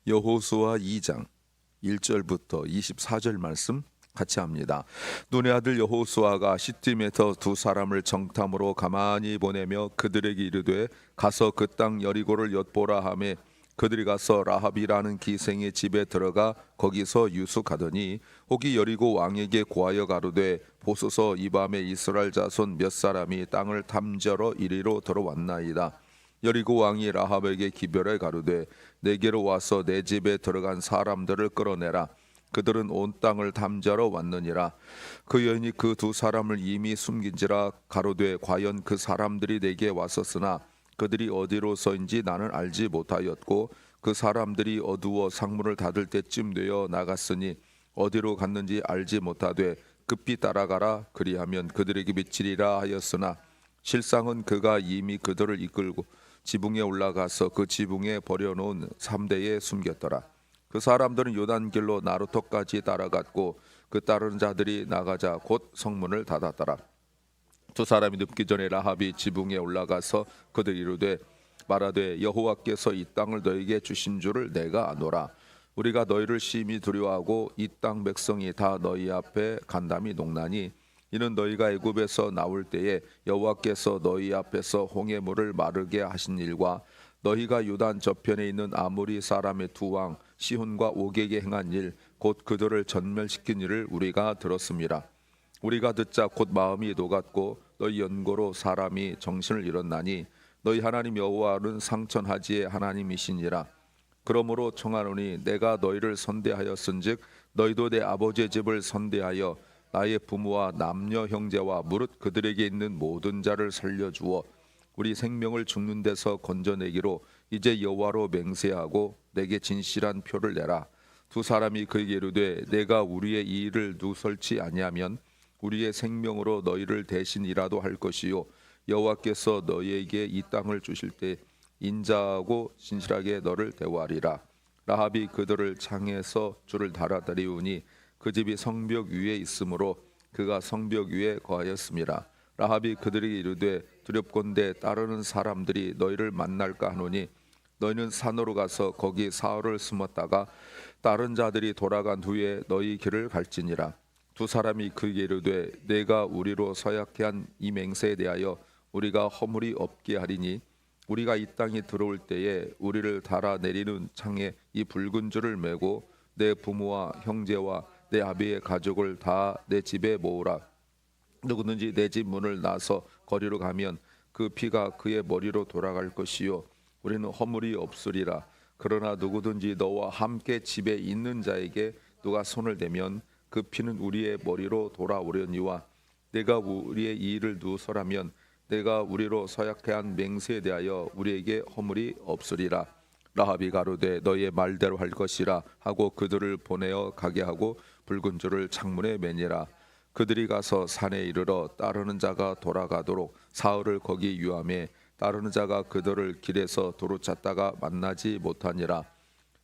여호수아 2장 1절부터 24절 말씀 같이 합니다. 눈의 아들 여호수아가 시팀에서 두 사람을 정탐으로 가만히 보내며 그들에게 이르되 가서 그 땅 여리고를 엿보라 하매 그들이 가서 라합이라는 기생의 집에 들어가 거기서 유숙하더니 혹이 여리고 왕에게 고하여 가로되 보소서 이 밤에 이스라엘 자손 몇 사람이 땅을 탐지하러 이리로 들어왔나이다. 여리고 왕이 라합에게 기별해 가로되 내게로 와서 내 집에 들어간 사람들을 끌어내라. 그들은 온 땅을 탐지하러 왔느니라. 그 여인이 그 두 사람을 이미 숨긴지라 가로되 과연 그 사람들이 내게 왔었으나 그들이 어디로서인지 나는 알지 못하였고 그 사람들이 어두워 상문을 닫을 때쯤 되어 나갔으니 어디로 갔는지 알지 못하되 급히 따라가라 그리하면 그들에게 미치리라 하였으나 실상은 그가 이미 그들을 이끌고 지붕에 올라가서 그 지붕에 버려놓은 삼대에 숨겼더라. 그 사람들은 요단길로 나루토까지 따라갔고 그 따르는 자들이 나가자 곧 성문을 닫았더라. 두 사람이 눕기 전에 라합이 지붕에 올라가서 그들이 이르되 말하되 여호와께서 이 땅을 너에게 주신 줄을 내가 아노라. 우리가 너희를 심히 두려워하고 이 땅 백성이 다 너희 앞에 간담이 녹나니 이는 너희가 애굽에서 나올 때에 여호와께서 너희 앞에서 홍해물을 마르게 하신 일과 너희가 요단 저편에 있는 아모리 사람의 두 왕 시혼과 옥에게 행한 일 곧 그들을 전멸시킨 일을 우리가 들었습니다. 우리가 듣자 곧 마음이 녹았고 너희 연고로 사람이 정신을 잃었나니 너희 하나님 여호와는 상천하지의 하나님이시니라. 그러므로 청하노니 내가 너희를 선대하였은즉 너희도 내 아버지의 집을 선대하여 나의 부모와 남녀 형제와 무릇 그들에게 있는 모든 자를 살려주어 우리 생명을 죽는 데서 건져내기로 이제 여호와로 맹세하고 내게 진실한 표를 내라. 두 사람이 그에게 이르되 내가 우리의 이 일을 누설치 아니하면 우리의 생명으로 너희를 대신이라도 할 것이요 여호와께서 너희에게 이 땅을 주실 때 인자하고 진실하게 너를 대우하리라. 라합이 그들을 창에서 줄을 달아들이우니 그 집이 성벽 위에 있으므로 그가 성벽 위에 거하였습니다. 라합이 그들에게 이르되 두렵건대 따르는 사람들이 너희를 만날까 하노니 너희는 산으로 가서 거기 사흘을 숨었다가 다른 자들이 돌아간 후에 너희 길을 갈지니라. 두 사람이 그에게 이르되 내가 우리로 서약해 한 이 맹세에 대하여 우리가 허물이 없게 하리니 우리가 이 땅에 들어올 때에 우리를 달아내리는 창에 이 붉은 줄을 메고 내 부모와 형제와 내 아비의 가족을 다 내 집에 모으라. 누구든지 내 집 문을 나서 거리로 가면 그 피가 그의 머리로 돌아갈 것이요 우리는 허물이 없으리라. 그러나 누구든지 너와 함께 집에 있는 자에게 누가 손을 대면 그 피는 우리의 머리로 돌아오려니와 내가 우리의 이 일을 누설하면 내가 우리로 서약해 한 맹세에 대하여 우리에게 허물이 없으리라. 라합이 가로되 너희의 말대로 할 것이라 하고 그들을 보내어 가게 하고 붉은 줄을 창문에 매니라. 그들이 가서 산에 이르러 따르는 자가 돌아가도록 사흘을 거기 유함해 따르는 자가 그들을 길에서 도로 찾다가 만나지 못하니라.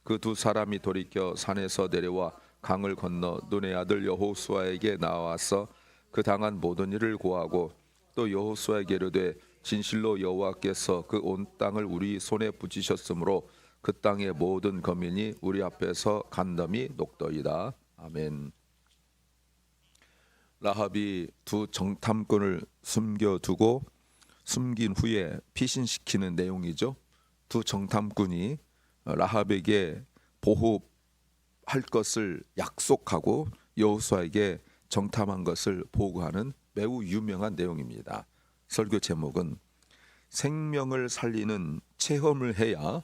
그 두 사람이 돌이켜 산에서 내려와 강을 건너 눈의 아들 여호수아에게 나와서 그 당한 모든 일을 고하고 또 여호수아에게 이르되 진실로 여호와께서 그 온 땅을 우리 손에 붙이셨으므로 그 땅의 모든 거민이 우리 앞에서 간담이 녹더이다. 아멘. 라합이 두 정탐꾼을 숨겨두고 숨긴 후에 피신시키는 내용이죠. 두 정탐꾼이 라합에게 보호할 것을 약속하고 여호수아에게 정탐한 것을 보고하는 매우 유명한 내용입니다. 설교 제목은 생명을 살리는 체험을 해야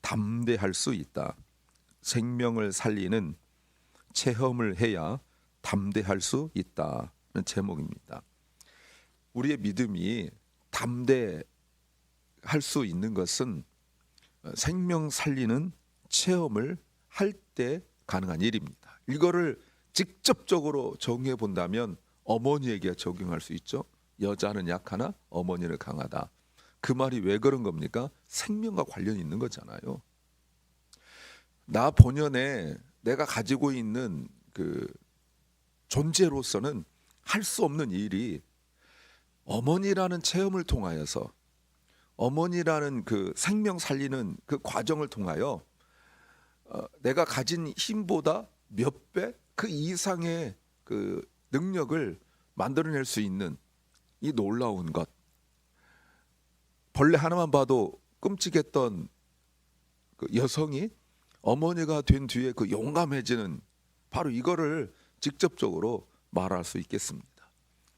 담대할 수 있다. 생명을 살리는 체험을 해야 담대할 수 있다는 제목입니다. 우리의 믿음이 담대할 수 있는 것은 생명 살리는 체험을 할 때 가능한 일입니다. 이거를 직접적으로 정해 본다면 어머니에게 적용할 수 있죠. 여자는 약하나 어머니는 강하다. 그 말이 왜 그런 겁니까? 생명과 관련이 있는 거잖아요. 나 본연에 내가 가지고 있는 그 존재로서는 할 수 없는 일이 어머니라는 체험을 통하여서 어머니라는 그 생명 살리는 그 과정을 통하여 내가 가진 힘보다 몇 배 그 이상의 그 능력을 만들어낼 수 있는 이 놀라운 것. 벌레 하나만 봐도 끔찍했던 그 여성이 어머니가 된 뒤에 그 용감해지는, 바로 이거를 직접적으로 말할 수 있겠습니다.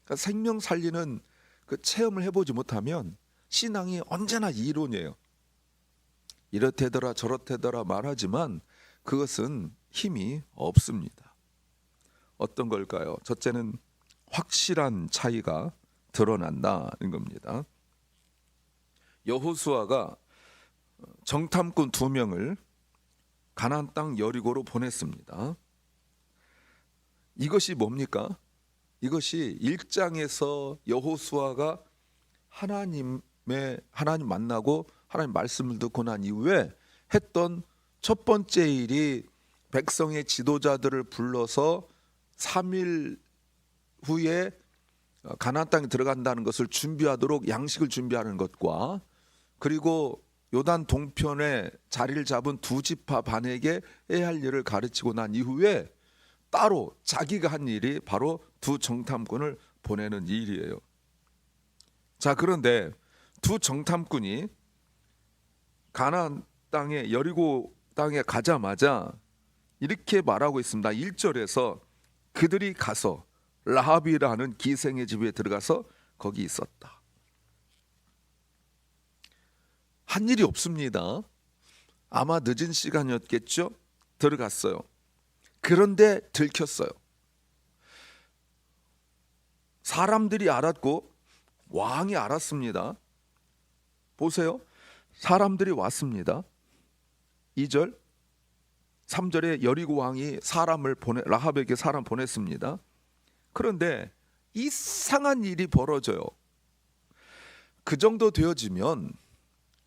그러니까 생명 살리는 그 체험을 해보지 못하면 신앙이 언제나 이론이에요. 이렇대더라 저렇대더라 말하지만 그것은 힘이 없습니다. 어떤 걸까요? 첫째는 확실한 차이가 드러난다는 겁니다. 여호수아가 정탐꾼 2명을 가나안 땅 여리고로 보냈습니다. 이것이 뭡니까? 이것이 1장에서 여호수아가 하나님 만나고 하나님 말씀을 듣고 난 이후에 했던 첫 번째 일이 백성의 지도자들을 불러서 3일 후에 가나안 땅에 들어간다는 것을 준비하도록 양식을 준비하는 것과, 그리고 요단 동편에 자리를 잡은 2지파 반에게 해야 할 일을 가르치고 난 이후에 따로 자기가 한 일이 바로 2 정탐꾼을 보내는 일이에요. 자, 그런데 2 정탐꾼이 가나안 땅에 여리고 땅에 가자마자 이렇게 말하고 있습니다. 1절에서 그들이 가서 라합이라는 기생의 집에 들어가서 거기 있었다. 한 일이 없습니다. 아마 늦은 시간이었겠죠. 들어갔어요. 그런데 들켰어요. 사람들이 알았고 왕이 알았습니다. 보세요. 사람들이 왔습니다. 2절 3절에 여리고 왕이 라합에게 사람 보냈습니다. 그런데 이상한 일이 벌어져요. 그 정도 되어지면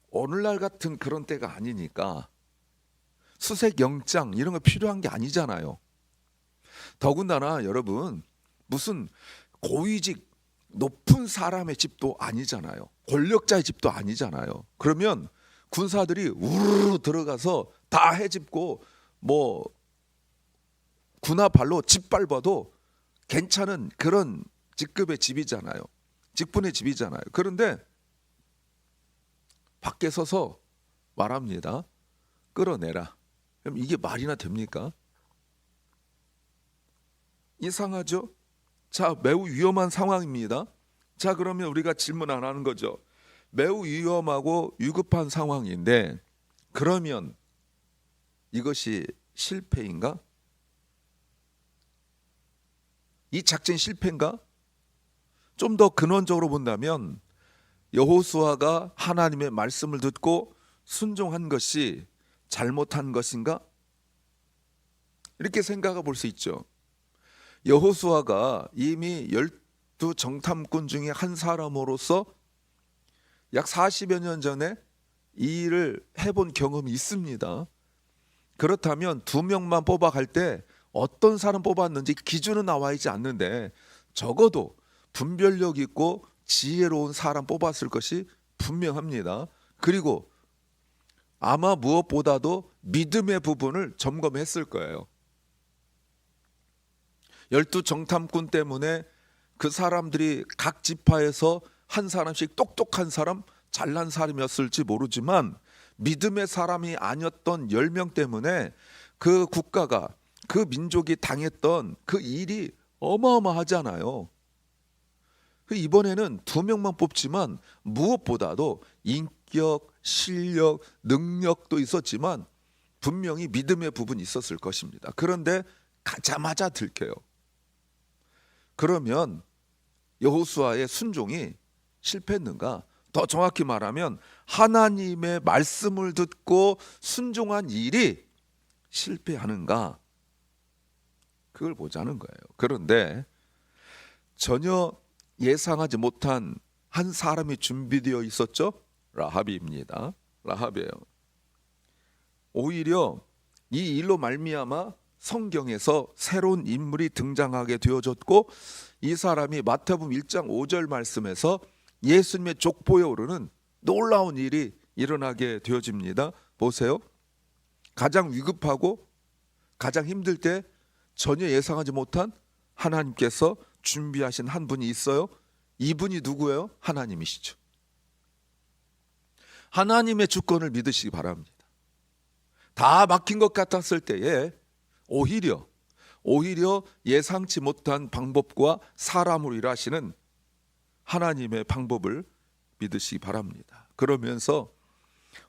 오늘날 같은 그런 때가 아니니까 수색 영장 이런 거 필요한 게 아니잖아요. 더군다나 여러분, 무슨 고위직 높은 사람의 집도 아니잖아요. 권력자의 집도 아니잖아요. 그러면 군사들이 우르르 들어가서 다 해집고 뭐 군화 발로 짓밟아도 괜찮은 그런 직급의 집이잖아요. 직분의 집이잖아요. 그런데 밖에 서서 말합니다. 끌어내라. 그럼 이게 말이나 됩니까? 이상하죠? 자, 매우 위험한 상황입니다. 자, 그러면 우리가 질문 안 하는 거죠. 매우 위험하고 위급한 상황인데 그러면 이것이 실패인가? 이 작전 실패인가? 좀 더 근원적으로 본다면 여호수아가 하나님의 말씀을 듣고 순종한 것이 잘못한 것인가? 이렇게 생각해 볼 수 있죠. 여호수아가 이미 12 정탐꾼 중에 한 사람으로서 약 40여 년 전에 이 일을 해본 경험이 있습니다. 그렇다면 2명만 뽑아갈 때 어떤 사람 뽑았는지 기준은 나와 있지 않는데 적어도 분별력 있고 지혜로운 사람 뽑았을 것이 분명합니다. 그리고 아마 무엇보다도 믿음의 부분을 점검했을 거예요. 12 정탐꾼 때문에 그 사람들이 각 지파에서 한 사람씩 똑똑한 사람, 잘난 사람이었을지 모르지만 믿음의 사람이 아니었던 10명 때문에 그 국가가, 그 민족이 당했던 그 일이 어마어마하잖아요. 이번에는 2명만 뽑지만 무엇보다도 인격, 실력, 능력도 있었지만 분명히 믿음의 부분이 있었을 것입니다. 그런데 가자마자 들켜요. 그러면 여호수아의 순종이 실패했는가? 더 정확히 말하면 하나님의 말씀을 듣고 순종한 일이 실패하는가? 그걸 보자는 거예요. 그런데 전혀 예상하지 못한 한 사람이 준비되어 있었죠. 라합입니다. 라합이에요. 오히려 이 일로 말미암아 성경에서 새로운 인물이 등장하게 되어졌고, 이 사람이 마태복음 1장 5절 말씀에서 예수님의 족보에 오르는 놀라운 일이 일어나게 되어집니다. 보세요. 가장 위급하고 가장 힘들 때 전혀 예상하지 못한 하나님께서 준비하신 한 분이 있어요. 이분이 누구예요? 하나님이시죠. 하나님의 주권을 믿으시기 바랍니다. 다 막힌 것 같았을 때에 오히려 예상치 못한 방법과 사람으로 일하시는 하나님의 방법을 믿으시기 바랍니다. 그러면서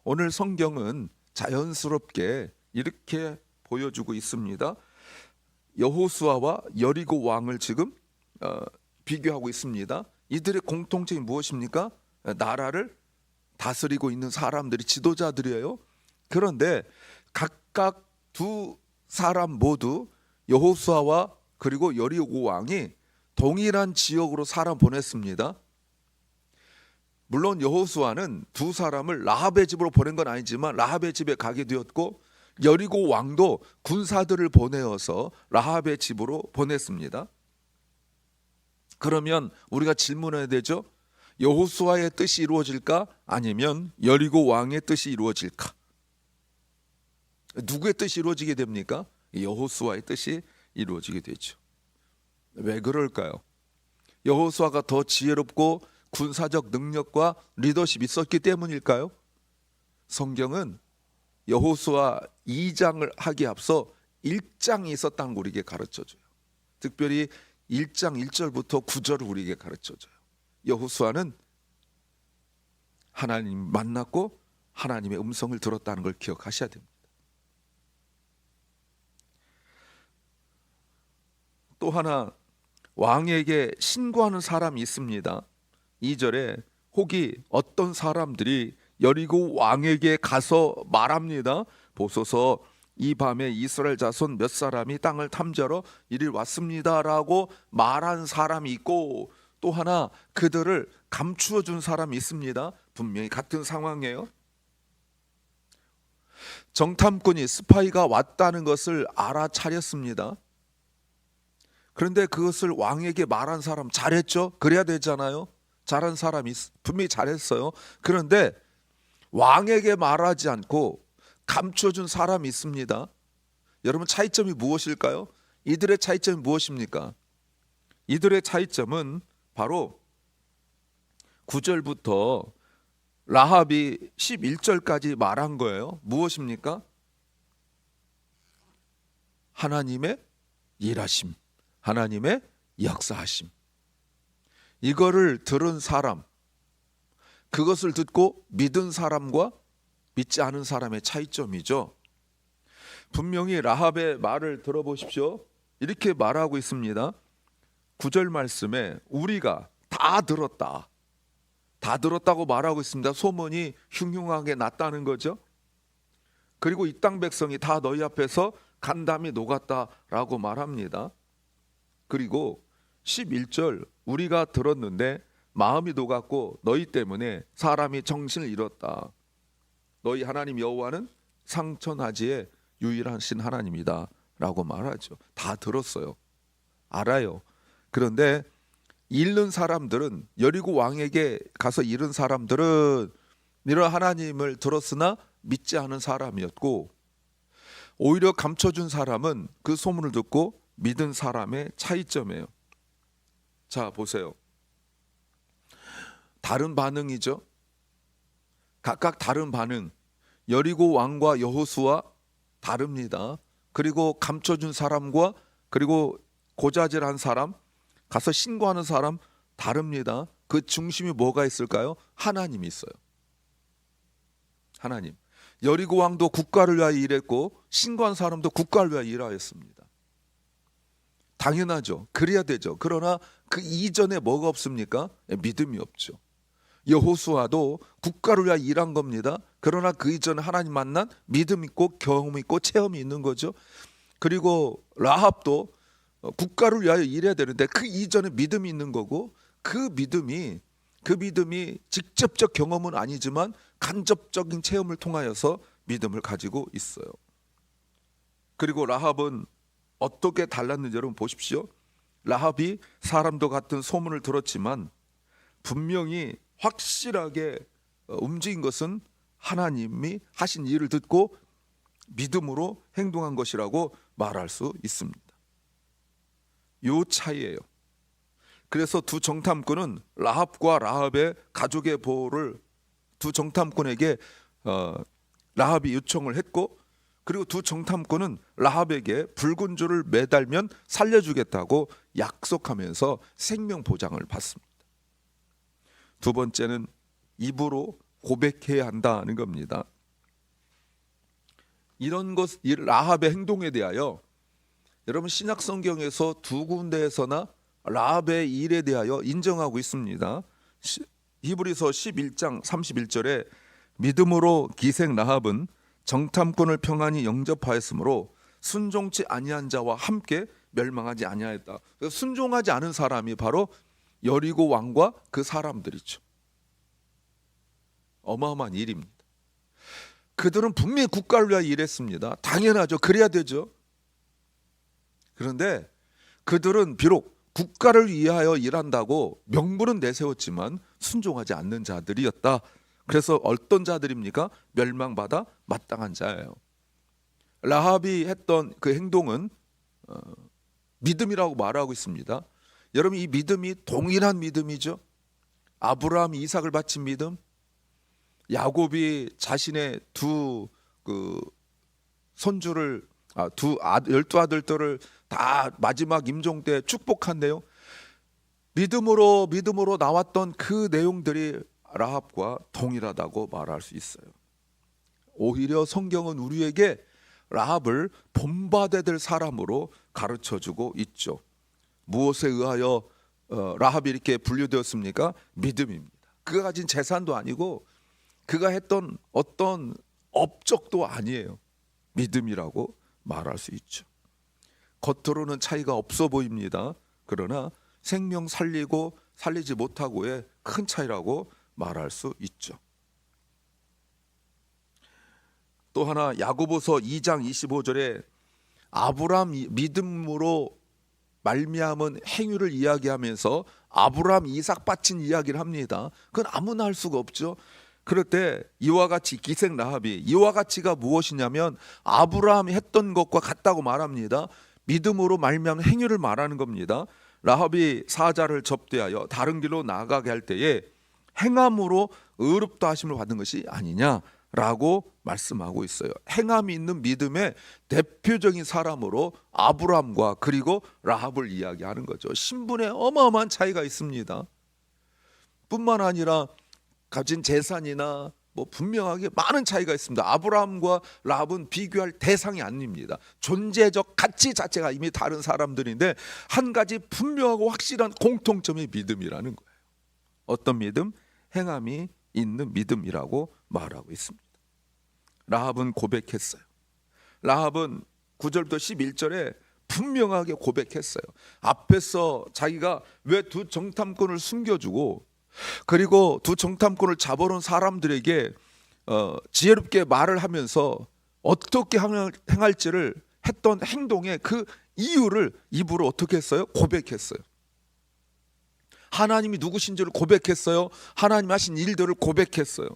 오늘 성경은 자연스럽게 이렇게 보여주고 있습니다. 여호수아와 여리고 왕을 지금 비교하고 있습니다. 이들의 공통점이 무엇입니까? 나라를 다스리고 있는 사람들이 지도자들이에요. 그런데 각각 두 사람 모두 여호수아와 그리고 여리고 왕이 동일한 지역으로 사람 보냈습니다. 물론 여호수아는 두 사람을 라합의 집으로 보낸 건 아니지만 라합의 집에 가게 되었고, 여리고 왕도 군사들을 보내어서 라합의 집으로 보냈습니다. 그러면 우리가 질문해야 되죠. 여호수아의 뜻이 이루어질까? 아니면 여리고 왕의 뜻이 이루어질까? 누구의 뜻이 이루어지게 됩니까? 여호수아의 뜻이 이루어지게 되죠. 왜 그럴까요? 여호수아가 더 지혜롭고 군사적 능력과 리더십이 있었기 때문일까요? 성경은 여호수아 2장을 하기에 앞서 1장이 있었다는 걸 우리에게 가르쳐줘요. 특별히 1장 1절부터 9절을 우리에게 가르쳐줘요. 여호수아는 하나님 만났고 하나님의 음성을 들었다는 걸 기억하셔야 됩니다. 또 하나 왕에게 신고하는 사람이 있습니다. 2절에 혹이 어떤 사람들이 여리고 왕에게 가서 말합니다. 보소서 이 밤에 이스라엘 자손 몇 사람이 땅을 탐지하러 이리 왔습니다라고 말한 사람이 있고, 또 하나 그들을 감추어 준 사람이 있습니다. 분명히 같은 상황이에요. 정탐꾼이 스파이가 왔다는 것을 알아차렸습니다. 그런데 그것을 왕에게 말한 사람 잘했죠? 그래야 되잖아요. 잘한 사람이 분명히 잘했어요. 그런데 왕에게 말하지 않고 감춰준 사람이 있습니다. 여러분, 차이점이 무엇일까요? 이들의 차이점이 무엇입니까? 이들의 차이점은 바로 9절부터 라합이 11절까지 말한 거예요. 무엇입니까? 하나님의 일하심, 하나님의 역사하심. 이거를 들은 사람, 그것을 듣고 믿은 사람과 믿지 않은 사람의 차이점이죠. 분명히 라합의 말을 들어보십시오. 이렇게 말하고 있습니다. 9절 말씀에 우리가 다 들었다고 말하고 있습니다. 소문이 흉흉하게 났다는 거죠. 그리고 이 땅 백성이 다 너희 앞에서 간담이 녹았다라고 말합니다. 그리고 11절 우리가 들었는데 마음이 녹았고 너희 때문에 사람이 정신을 잃었다. 너희 하나님 여호와는 상천하지의 유일하신 하나님이다 라고 말하죠. 다 들었어요. 알아요. 그런데 잃는 사람들은, 여리고 왕에게 가서 잃은 사람들은 이런 하나님을 들었으나 믿지 않은 사람이었고, 오히려 감춰준 사람은 그 소문을 듣고 믿은 사람의 차이점이에요. 자, 보세요. 다른 반응이죠. 각각 다른 반응. 여리고 왕과 여호수아 다릅니다. 그리고 감춰준 사람과 그리고 고자질한 사람, 가서 신고하는 사람 다릅니다. 그 중심이 뭐가 있을까요? 하나님이 있어요. 하나님. 여리고 왕도 국가를 위하여 일했고 신고한 사람도 국가를 위하여 일하였습니다. 당연하죠. 그래야 되죠. 그러나 그 이전에 뭐가 없습니까? 믿음이 없죠. 여호수아도 국가를 위하여 일한 겁니다. 그러나 그 이전에 하나님 만난 믿음 있고 경험 있고 체험이 있는 거죠. 그리고 라합도 국가를 위하여 일해야 되는데 그 이전에 믿음이 있는 거고, 그 믿음이 직접적 경험은 아니지만 간접적인 체험을 통하여서 믿음을 가지고 있어요. 그리고 라합은 어떻게 달랐는지 여러분 보십시오. 라합이 사람도 같은 소문을 들었지만 분명히 확실하게 움직인 것은 하나님이 하신 일을 듣고 믿음으로 행동한 것이라고 말할 수 있습니다. 요 차이예요. 그래서 두 정탐꾼은 라합과 라합의 가족의 보호를 두 정탐꾼에게 라합이 요청을 했고, 그리고 두 정탐꾼은 라합에게 붉은 줄을 매달면 살려주겠다고 약속하면서 생명 보장을 받습니다. 두 번째는 입으로 고백해야 한다는 겁니다. 이런 것, 이 라합의 행동에 대하여 여러분 신약 성경에서 두 군데에서나 라합의 일에 대하여 인정하고 있습니다. 히브리서 11장 31절에 믿음으로 기생 라합은 정탐꾼을 평안히 영접하였으므로 순종치 아니한 자와 함께 멸망하지 아니하였다. 순종하지 않은 사람이 바로 여리고 왕과 그 사람들이죠. 어마어마한 일입니다. 그들은 분명히 국가를 위하여 일했습니다. 당연하죠. 그래야 되죠. 그런데 그들은 비록 국가를 위하여 일한다고 명분은 내세웠지만 순종하지 않는 자들이었다. 그래서 어떤 자들입니까? 멸망받아 마땅한 자예요. 라합이 했던 그 행동은 믿음이라고 말하고 있습니다. 여러분, 이 믿음이 동일한 믿음이죠. 아브라함이 이삭을 바친 믿음, 야곱이 자신의 두 손주를 열두 아들들을 다 마지막 임종 때 축복한대요. 믿음으로 나왔던 그 내용들이 라합과 동일하다고 말할 수 있어요. 오히려 성경은 우리에게 라합을 본받아야 될 사람으로 가르쳐주고 있죠. 무엇에 의하여 라합이 이렇게 분류되었습니까? 믿음입니다. 그가 가진 재산도 아니고 그가 했던 어떤 업적도 아니에요. 믿음이라고 말할 수 있죠. 겉으로는 차이가 없어 보입니다. 그러나 생명 살리고 살리지 못하고의 큰 차이라고 말할 수 있죠. 또 하나 야고보서 2장 25절에 아브라함 믿음으로 말미암은 행위를 이야기하면서 아브라함 이삭 바친 이야기를 합니다. 그건 아무나 할 수가 없죠. 그럴 때 이와 같이 기생 라합이 이와 같이가 무엇이냐면 아브라함이 했던 것과 같다고 말합니다. 믿음으로 말미암은 행위를 말하는 겁니다. 라합이 사자를 접대하여 다른 길로 나아가게 할 때에 행함으로 의롭다 하심을 받은 것이 아니냐라고 말씀하고 있어요. 행함이 있는 믿음의 대표적인 사람으로 아브라함과 그리고 라합을 이야기하는 거죠. 신분에 어마어마한 차이가 있습니다. 뿐만 아니라 가진 재산이나 분명하게 많은 차이가 있습니다. 아브라함과 라합은 비교할 대상이 아닙니다. 존재적 가치 자체가 이미 다른 사람들인데 한 가지 분명하고 확실한 공통점이 믿음이라는 거예요. 어떤 믿음? 행함이 있는 믿음이라고 말하고 있습니다. 라합은 고백했어요. 라합은 9절부터 11절에 분명하게 고백했어요. 앞에서 자기가 왜 두 정탐꾼을 숨겨주고 그리고 두 정탐꾼을 잡아온 사람들에게 지혜롭게 말을 하면서 어떻게 행할지를 했던 행동의 그 이유를 입으로 어떻게 했어요? 고백했어요. 하나님이 누구신지를 고백했어요. 하나님 하신 일들을 고백했어요.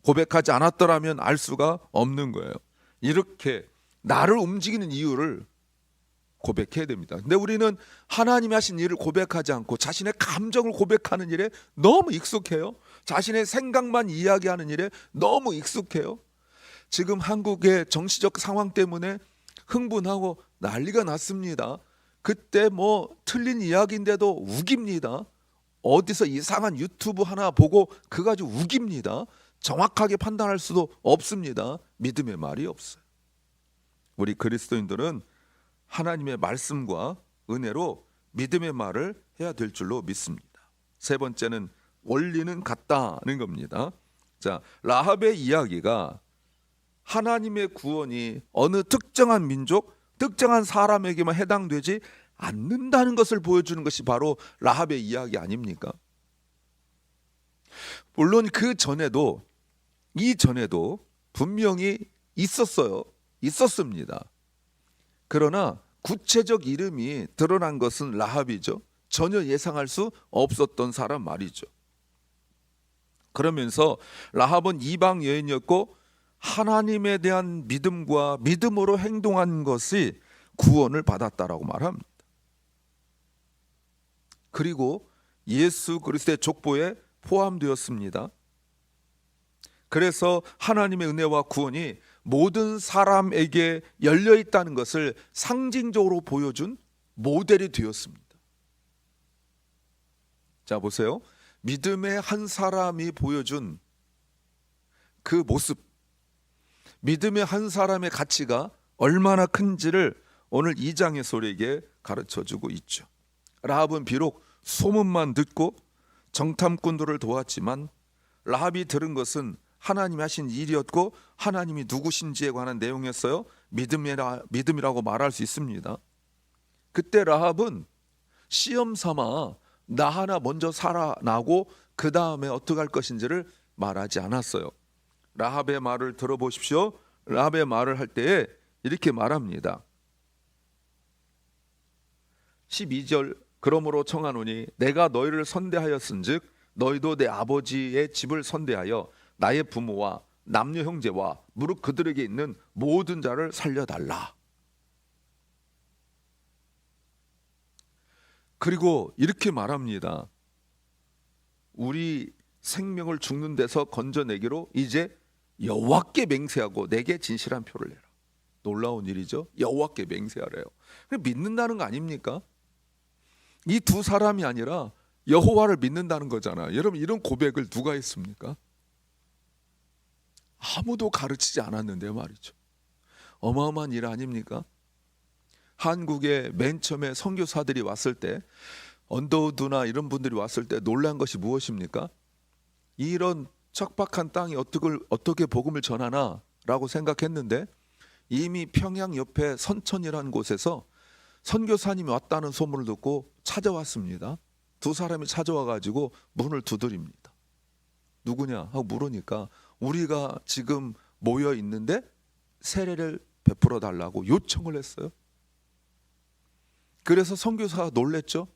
고백하지 않았더라면 알 수가 없는 거예요. 이렇게 나를 움직이는 이유를 고백해야 됩니다. 근데 우리는 하나님이 하신 일을 고백하지 않고 자신의 감정을 고백하는 일에 너무 익숙해요. 자신의 생각만 이야기하는 일에 너무 익숙해요. 지금 한국의 정치적 상황 때문에 흥분하고 난리가 났습니다. 그때 틀린 이야기인데도 우깁니다. 어디서 이상한 유튜브 하나 보고 그거 가지고 우깁니다. 정확하게 판단할 수도 없습니다. 믿음의 말이 없어요. 우리 그리스도인들은 하나님의 말씀과 은혜로 믿음의 말을 해야 될 줄로 믿습니다. 세 번째는 원리는 같다는 겁니다. 자, 라합의 이야기가 하나님의 구원이 어느 특정한 민족, 특정한 사람에게만 해당되지 않는다는 것을 보여주는 것이 바로 라합의 이야기 아닙니까? 물론 이전에도 분명히 있었습니다. 그러나 구체적 이름이 드러난 것은 라합이죠. 전혀 예상할 수 없었던 사람 말이죠. 그러면서 라합은 이방 여인이었고 하나님에 대한 믿음과 믿음으로 행동한 것이 구원을 받았다라고 말합니다. 그리고 예수 그리스도의 족보에 포함되었습니다. 그래서 하나님의 은혜와 구원이 모든 사람에게 열려 있다는 것을 상징적으로 보여준 모델이 되었습니다. 자, 보세요. 믿음의 한 사람이 보여준 그 모습, 믿음의 한 사람의 가치가 얼마나 큰지를 오늘 2장에서 우리에게 가르쳐주고 있죠. 라합은 비록 소문만 듣고 정탐꾼들을 도왔지만 라합이 들은 것은 하나님이 하신 일이었고 하나님이 누구신지에 관한 내용이었어요. 믿음이라고 말할 수 있습니다. 그때 라합은 시험 삼아 나 하나 먼저 살아나고 그 다음에 어떻게 할 것인지를 말하지 않았어요. 라합의 말을 들어보십시오. 라합의 말을 할 때에 이렇게 말합니다. 12절 그러므로 청하노니 내가 너희를 선대하였은즉 너희도 내 아버지의 집을 선대하여 나의 부모와 남녀 형제와 무릇 그들에게 있는 모든 자를 살려달라. 그리고 이렇게 말합니다. 우리 생명을 죽는 데서 건져내기로 이제 여호와께 맹세하고 내게 진실한 표를 내라. 놀라운 일이죠. 여호와께 맹세하래요. 믿는다는 거 아닙니까? 이 두 사람이 아니라 여호와를 믿는다는 거잖아. 여러분, 이런 고백을 누가 했습니까? 아무도 가르치지 않았는데 말이죠. 어마어마한 일 아닙니까? 한국에 맨 처음에 선교사들이 왔을 때, 언더우드나 이런 분들이 왔을 때 놀란 것이 무엇입니까? 이런 척박한 땅이 어떻게 복음을 전하나 라고 생각했는데, 이미 평양 옆에 선천이라는 곳에서 선교사님이 왔다는 소문을 듣고 찾아왔습니다. 두 사람이 찾아와가지고 문을 두드립니다. 누구냐 하고 물으니까 우리가 지금 모여 있는데 세례를 베풀어 달라고 요청을 했어요. 그래서 선교사가 놀랬죠.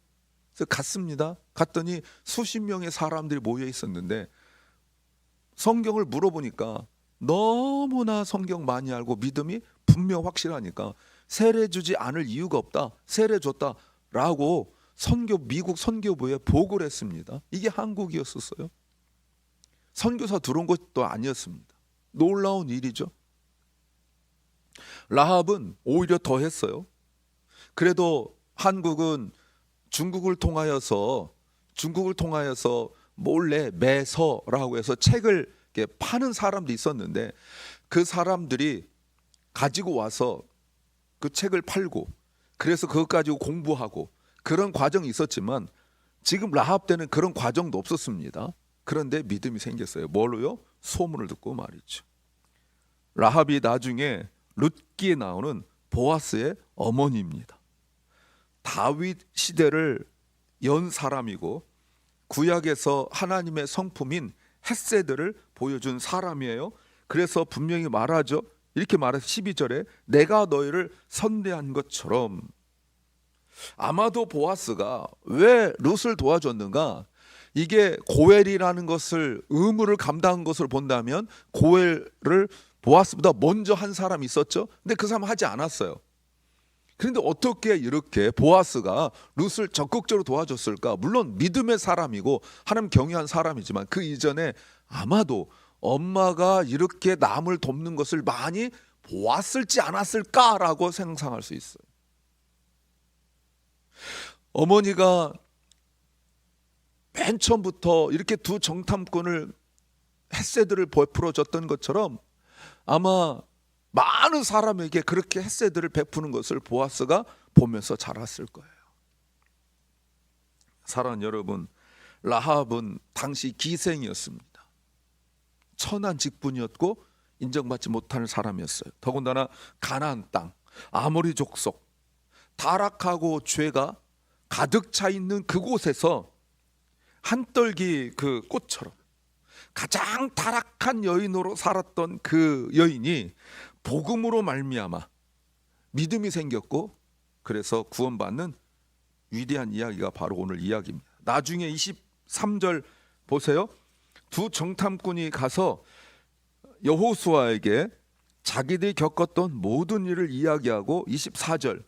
그래서 갔습니다. 갔더니 수십 명의 사람들이 모여 있었는데 성경을 물어보니까 너무나 성경 많이 알고 믿음이 분명 확실하니까 세례 주지 않을 이유가 없다. 세례 줬다라고 미국 선교부에 보고를 했습니다. 이게 한국이었었어요. 선교사 들어온 것도 아니었습니다. 놀라운 일이죠. 라합은 오히려 더 했어요. 그래도 한국은 중국을 통하여서 몰래 매서라고 해서 책을 파는 사람도 있었는데 그 사람들이 가지고 와서 그 책을 팔고 그래서 그것 가지고 공부하고 그런 과정이 있었지만 지금 라합 때는 그런 과정도 없었습니다. 그런데 믿음이 생겼어요. 뭘로요? 소문을 듣고 말이죠. 라합이 나중에 룻기에 나오는 보아스의 어머니입니다. 다윗 시대를 연 사람이고 구약에서 하나님의 성품인 헤세드를 보여준 사람이에요. 그래서 분명히 말하죠. 이렇게 말해서 12절에 내가 너희를 선대한 것처럼. 아마도 보아스가 왜 룻을 도와줬는가? 이게 고엘이라는 것을 의무를 감당한 것을 본다면 고엘을 보아스보다 먼저 한 사람이 있었죠. 근데 그 사람은 하지 않았어요. 그런데 어떻게 이렇게 보아스가 룻을 적극적으로 도와줬을까? 물론 믿음의 사람이고 하나님 경외한 사람이지만 그 이전에 아마도 엄마가 이렇게 남을 돕는 것을 많이 보았을지 않았을까라고 상상할 수 있어요. 어머니가 맨 처음부터 이렇게 두 정탐꾼을 헤세드를 베풀어 줬던 것처럼 아마 많은 사람에게 그렇게 헤세드를 베푸는 것을 보아스가 보면서 자랐을 거예요. 사랑하는 여러분, 라합은 당시 기생이었습니다. 천한 직분이었고 인정받지 못하는 사람이었어요. 더군다나 가나안 땅, 아모리 족속, 타락하고 죄가 가득 차 있는 그곳에서 한떨기 그 꽃처럼 가장 타락한 여인으로 살았던 그 여인이 복음으로 말미암아 믿음이 생겼고 그래서 구원받는 위대한 이야기가 바로 오늘 이야기입니다. 나중에 23절 보세요. 두 정탐꾼이 가서 여호수아에게 자기들이 겪었던 모든 일을 이야기하고 24절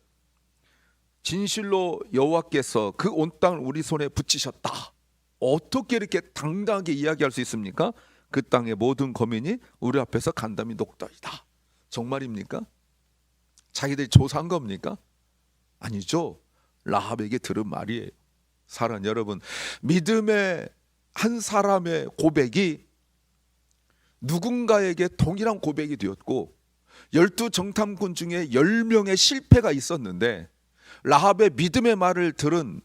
진실로 여호와께서 그 온 땅을 우리 손에 붙이셨다. 어떻게 이렇게 당당하게 이야기할 수 있습니까? 그 땅의 모든 거민이 우리 앞에서 간담이 녹더이다. 정말입니까? 자기들이 조사한 겁니까? 아니죠. 라합에게 들은 말이에요. 사랑 여러분, 믿음의 한 사람의 고백이 누군가에게 동일한 고백이 되었고 12정탐꾼 중에 10명의 실패가 있었는데 라합의 믿음의 말을 들은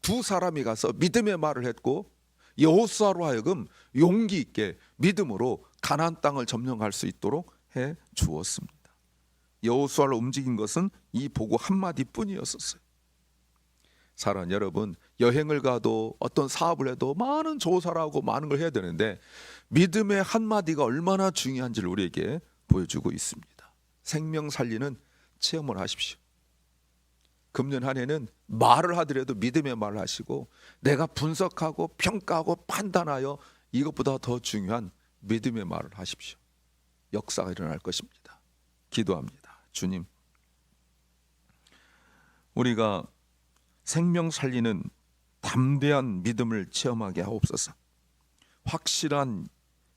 두 사람이 가서 믿음의 말을 했고 여호수아로 하여금 용기 있게 믿음으로 가나안 땅을 점령할 수 있도록 해 주었습니다. 여호수아를 움직인 것은 이 보고 한마디뿐이었었어요. 사랑 여러분, 여행을 가도 어떤 사업을 해도 많은 조사를 하고 많은 걸 해야 되는데 믿음의 한마디가 얼마나 중요한지를 우리에게 보여주고 있습니다. 생명 살리는 체험을 하십시오. 금년 한 해는 말을 하더라도 믿음의 말을 하시고 내가 분석하고 평가하고 판단하여 이것보다 더 중요한 믿음의 말을 하십시오. 역사가 일어날 것입니다. 기도합니다. 주님, 우리가 생명 살리는 담대한 믿음을 체험하게 하옵소서. 확실한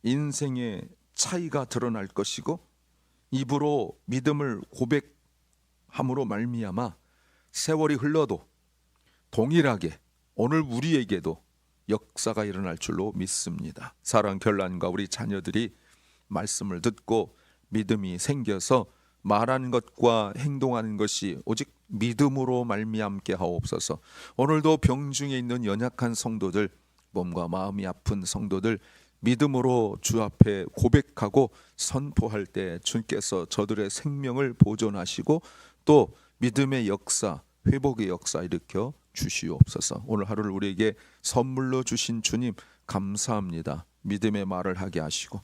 인생의 차이가 드러날 것이고 입으로 믿음을 고백함으로 말미암아 세월이 흘러도 동일하게 오늘 우리에게도 역사가 일어날 줄로 믿습니다. 사랑 결란과 우리 자녀들이 말씀을 듣고 믿음이 생겨서 말하는 것과 행동하는 것이 오직 믿음으로 말미암게 하옵소서. 오늘도 병중에 있는 연약한 성도들, 몸과 마음이 아픈 성도들 믿음으로 주 앞에 고백하고 선포할 때 주께서 저들의 생명을 보존하시고 또 믿음의 역사, 회복의 역사 일으켜 주시옵소서. 오늘 하루를 우리에게 선물로 주신 주님 감사합니다. 믿음의 말을 하게 하시고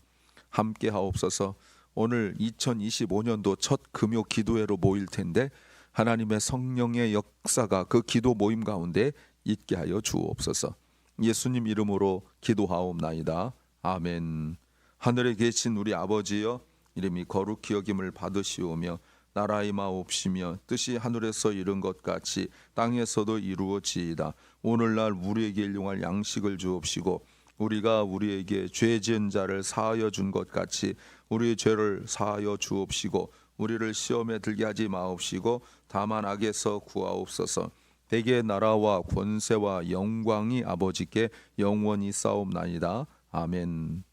함께 하옵소서. 오늘 2025년도 첫 금요 기도회로 모일 텐데 하나님의 성령의 역사가 그 기도 모임 가운데 있게 하여 주옵소서. 예수님 이름으로 기도하옵나이다. 아멘. 하늘에 계신 우리 아버지여, 이름이 거룩히 여김을 받으시오며 나라의 마옵시며 뜻이 하늘에서 이룬 것 같이 땅에서도 이루어지이다. 오늘날 우리에게 일용할 양식을 주옵시고 우리가 우리에게 죄 지은 자를 사하여 준 것 같이 우리의 죄를 사하여 주옵시고 우리를 시험에 들게 하지 마옵시고 다만 악에서 구하옵소서. 대개 나라와 권세와 영광이 아버지께 영원히 싸움나이다. 아멘.